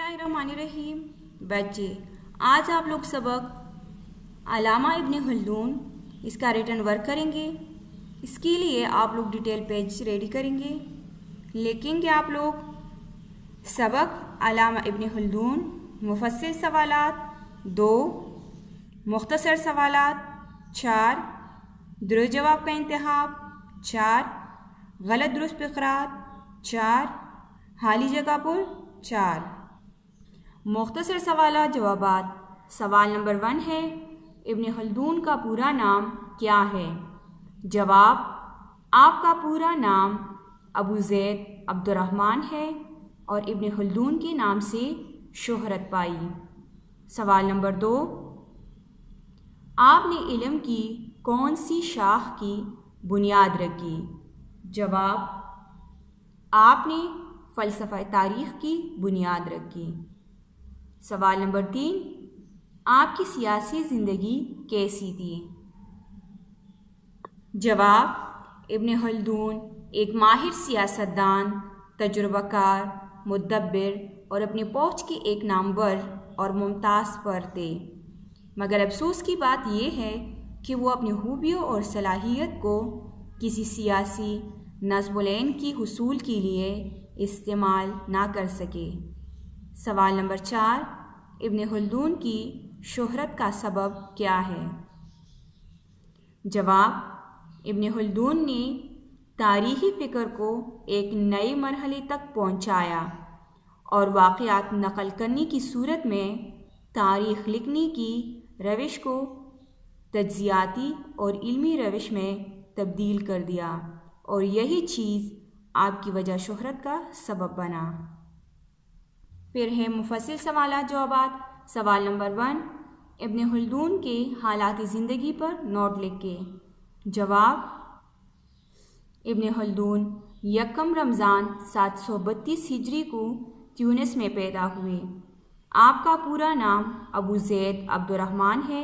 बिस्मिल्लाहिर्रहमानिर्रहीम। बच्चे, आज आप लोग सबक अल्लामा इब्न खल्दून इसका रिटन वर्क करेंगे। इसके लिए आप लोग डिटेल पेज रेडी करेंगे। लिखेंगे आप लोग सबक अल्लामा इब्न खल्दून, मुफस्सिल सवालात 2, मुख्तसर सवालात 4, दुरुस्त जवाब का इंतखाब 4, गलत दुरुस्त फ़िक़रात 4, खाली जगह पर 4। मुख्तसर सवालात जवाबात। सवाल नंबर 1 है, इब्न खल्दून का पूरा नाम क्या है? जवाब, आपका पूरा नाम अबू ज़ैद अब्दुर्रहमान है और इब्न खल्दून के नाम से शोहरत पाई। सवाल नंबर 2, आपने इल्म की कौन सी शाख की बुनियाद रखी? जवाब, आपने फ़लसफ़ा तारीख़ की बुनियाद रखी। सवाल नंबर 3, आपकी सियासी ज़िंदगी कैसी थी? जवाब, इब्न खल्दून एक माहिर सियासतदान, तजुर्बाकार, मुदब्बिर और अपनी पहुँच के एक नामवर और मुमताज़ फ़र्द थे। मगर अफसोस की बात यह है कि वो अपनी खूबियों और सलाहियत को किसी सियासी नज़्म-उल-ऐन की हुसूल के लिए इस्तेमाल ना कर सके। सवाल नंबर 4, इब्न खल्दून की शोहरत का सबब क्या है? जवाब, इब्न खल्दून ने तारीख़ी फ़िक्र को एक नए मरहले तक पहुँचाया और वाक़यात नक़ल करने की सूरत में तारीख़ लिखने की रविश को तज्ज़ियाती और इल्मी रविश में तब्दील कर दिया और यही चीज़ आपकी वजह शोहरत का सबब बना। फिर है मुफस्सिल सवालात जवाबात। सवाल नंबर 1, इब्न खल्दून के हालात ज़िंदगी पर नोट लिखें। जवाब, इब्न खल्दून 1 रमज़ान 732 हिजरी को ट्यूनिस में पैदा हुए। आपका पूरा नाम अबू ज़ैद अब्दुर्रहमान है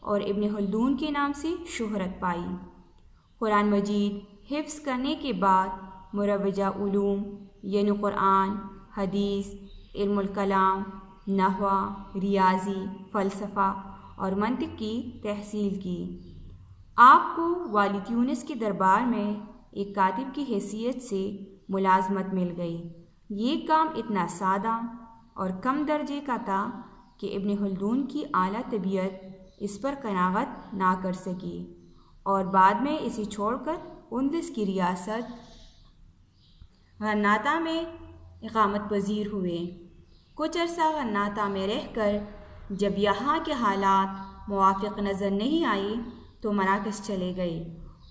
और इब्न खल्दून के नाम से शोहरत पाई। कुरान मजीद हिफ्ज़ करने के बाद मुरवजा उलूम यानी कुरान, हदीस, इल्मुल कलाम, नहवा, रियाजी, फ़लसफ़ा और मंतिक की तहसील की। आपको वाली ट्यूनिस के दरबार में एक कातिब की हैसियत से मुलाजमत मिल गई। ये काम इतना सादा और कम दर्जे का था कि इब्न खल्दून की आला तबीयत इस पर कनागत ना कर सकी और बाद में इसे छोड़कर उन्दिस की रियासत गन्नाता में इक़ामत पजीर हुए। कुछ अरसा गन्नाता में रहकर जब यहाँ के हालात मुवाफ़िक़ नज़र नहीं आए तो मराकश चले गए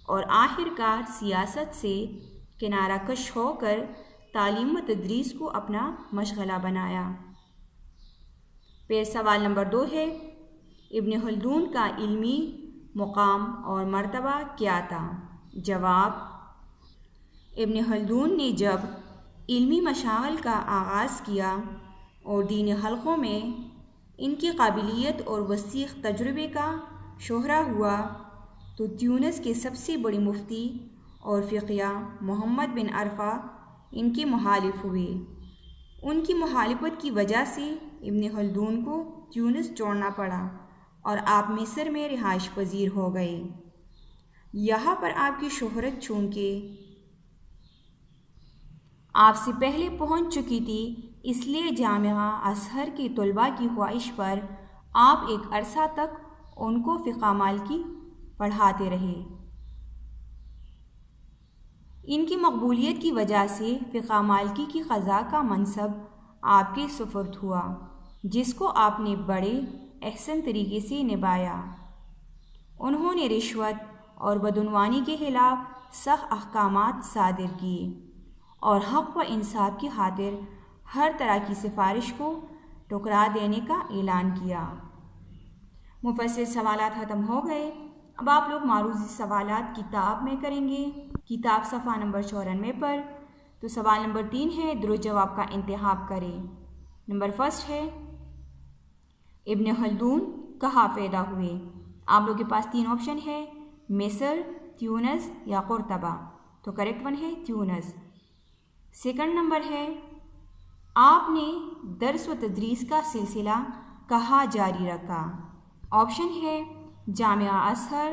और आखिरकार सियासत से किनारा कश होकर तालीम व तदरीस को अपना मशग़ला बनाया। फिर सवाल नंबर 2 है, इब्न खल्दून का इल्मी मुकाम और मर्तबा क्या था? जवाब, इब्न खल्दून ने जब इल्मी मशाग़िल का आगाज़ किया और दीनी हलक़ों में इनकी काबिलियत और वसीक़ तजुर्बे का शोहरा हुआ तो ट्यूनिस के सबसे बड़े मुफ्ती और फ़िक़िया मोहम्मद बिन अरफ़ा इनके मुखालिफ हुए। उनकी मुखालिफत की वजह से इब्न खल्दून को ट्यूनिस छोड़ना पड़ा और आप मिस्र में रिहाइश पजीर हो गए। यहाँ पर आपकी शोहरत चूँकि आपसे पहले पहुँच चुकी थी, इसलिए जामिया अज़हर के तलबा की ख्वाहिश पर आप एक अरसा तक उनको फ़िक़्ह मालिकी पढ़ाते रहे। इनकी मकबूलियत की वजह से फ़िक़्ह मालिकी की क़ज़ा का मनसब आपके सुपुर्द हुआ, जिसको आपने बड़े अहसन तरीके से निभाया। उन्होंने रिश्वत और बदउनवानी के ख़िलाफ़ सख्त अहकामात सादिर किए और हक़ व इंसाफ़ की खातिर हर तरह की सिफारिश को ठुकरा देने का ऐलान किया। मुफस्सिल सवालात ख़त्म हो गए। अब आप लोग मारूज़ी सवालात किताब में करेंगे। किताब सफ़ा नंबर 94 पर। तो सवाल नंबर 3 है, दुरुस्त जवाब का इंतखाब करें। नंबर 1 है, इब्न खल्दून कहाँ पैदा हुए? आप लोग के पास 3 ऑप्शन है, मिस्र, ट्यूनिस या कुर्तबा। तो करेक्ट वन है ट्यूनिस। सेकंड नंबर है, آپ نے درس و تدریس کا سلسلہ کہاں جاری رکھا؟ آپشن ہے جامعہ ازہر،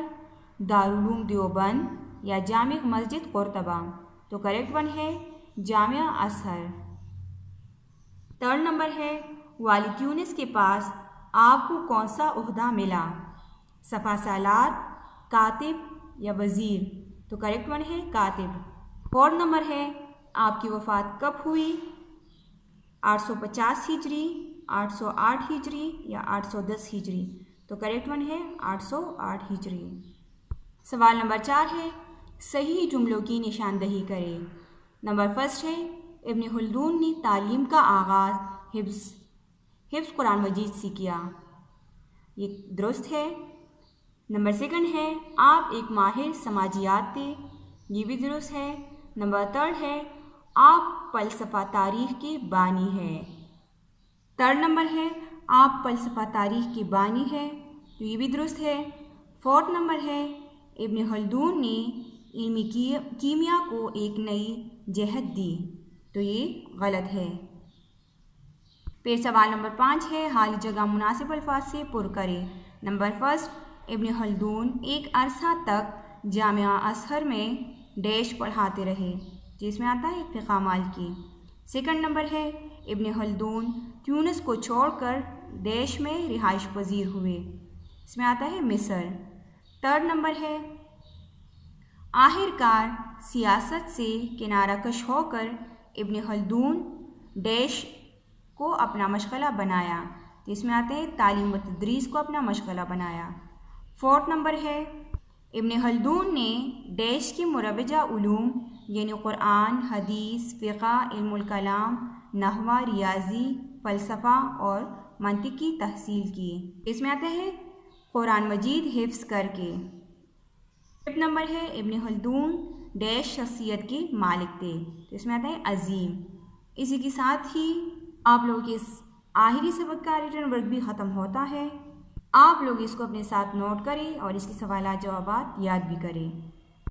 دارالعلوم دیوبند یا جامع مسجد قرطبہ۔ تو کریکٹ ون ہے جامعہ ازہر۔ تھرڈ نمبر ہے والد یونس کے پاس آپ کو کون سا عہدہ ملا؟ سپہ سالار، کاتب یا وزیر؟ تو کریکٹ ون ہے کاتب۔ فورتھ نمبر ہے آپ کی وفات کب ہوئی؟ 850 ہجری، 808 ہجری یا 810 ہجری؟ تو کریکٹ ون ہے 808 ہجری۔ سوال نمبر 4 ہے صحیح جملوں کی نشاندہی کرے۔ نمبر فرسٹ ہے ابن خلدون نے تعلیم کا آغاز حفظ قرآن مجید سے کیا، یہ درست ہے۔ نمبر سیکنڈ ہے آپ ایک ماہر سماجیات تھے، یہ بھی درست ہے۔ نمبر تھرڈ ہے آپ فلسفہ تاریخ کے بانی ہیں۔ تھرڈ نمبر ہے آپ فلسفہ تاریخ کے بانی ہیں، تو یہ بھی درست ہے۔ فورتھ نمبر ہے ابن خلدون نے علم کیمیا کو ایک نئی جہت دی، تو یہ غلط ہے۔ پھر سوال نمبر 5 ہے خالی جگہ مناسب الفاظ سے پر کرے۔ نمبر فرسٹ ابن خلدون ایک عرصہ تک جامعہ ازہر میں ڈیش پڑھاتے رہے، جس میں آتا ہے فقہ مالکی۔ سیکنڈ نمبر ہے ابن خلدون تیونس کو چھوڑ کر ڈیش میں رہائش پذیر ہوئے، اس میں آتا ہے مصر۔ تھرڈ نمبر ہے آخر کار سیاست سے کنارہ کش ہو کر ابن خلدون ڈیش کو اپنا مشغلہ بنایا، جس میں آتے ہیں تعلیم و تدریس کو اپنا مشغلہ بنایا۔ فورتھ نمبر ہے ابن خلدون نے ڈیش کے مروجہ علوم یعنی قرآن، حدیث، فقہ، علم الکلام، نحو، ریاضی، فلسفہ اور منطق کی تحصیل کی، اس میں آتے ہیں قرآن مجید حفظ کر کے۔ ففتھ نمبر ہے ابن خلدون ڈیش شخصیت کے مالک تھے، تو اس میں آتا ہے عظیم۔ اسی کے ساتھ ہی آپ لوگوں کے آخری سبق کا ریٹن ورک بھی ختم ہوتا ہے۔ آپ لوگ اس کو اپنے ساتھ نوٹ کریں اور اس کے سوالات جوابات یاد بھی کریں۔